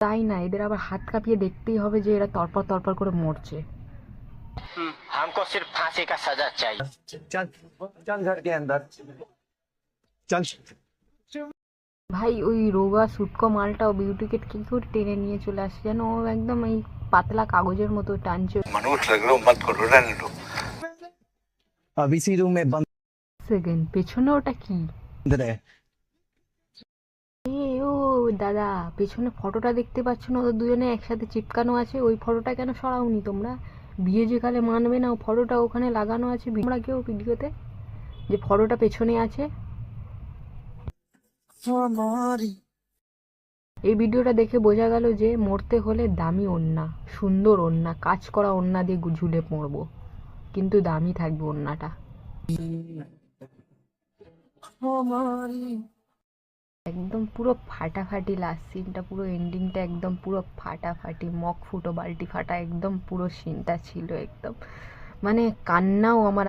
তাই না, এদের আবার হাত কাঁপিয়ে দেখতেই হবে যে এরা তরপর তরপর করে মরছে। हमको सिर्फ फांसी का सजा चाहिए। चल चल घर के अंदर चल। ভাই ওই রোগা সুটকো মালটাও বিউটিকে কি করে টেনে নিয়ে চলে আসছে যেন, ও একদম এই পাতলা কাগজের মতো টানছে। अब इसी रूम में बंद সেকেন্ড পেছনে ওটা কি? रहे। এ ও দাদা, পেছনে ফটোটা দেখতে পাচ্ছ না, ওদের দুজনে একসাথে চিপকানো আছে, ওই ফটোটা কেন সরাওনি তোমরা? বিয়ে যেখানে মানবে না, ও ফটোটা ওখানে লাগানো আছে তোমরা কেউ ভিডিওতে, যে ফটোটা পেছনে আছে। এই ভিডিওটা দেখে বোঝা গেল যে মরতে হলে দামি ওড়না, সুন্দর ওড়না, কাজ করা ওড়না দিয়ে ঝুলে মরবো, কিন্তু দামি থাকবে ওড়নাটা। একদম পুরো ফাটাফাটি লাস্ট সিনটা, পুরো এন্ডিংটা একদম পুরো ফাটাফাটি, মগ ফুটো বাল্টি ফাটা, একদম পুরো সিনটা ছিল একদম, মানে কান্নাও আমার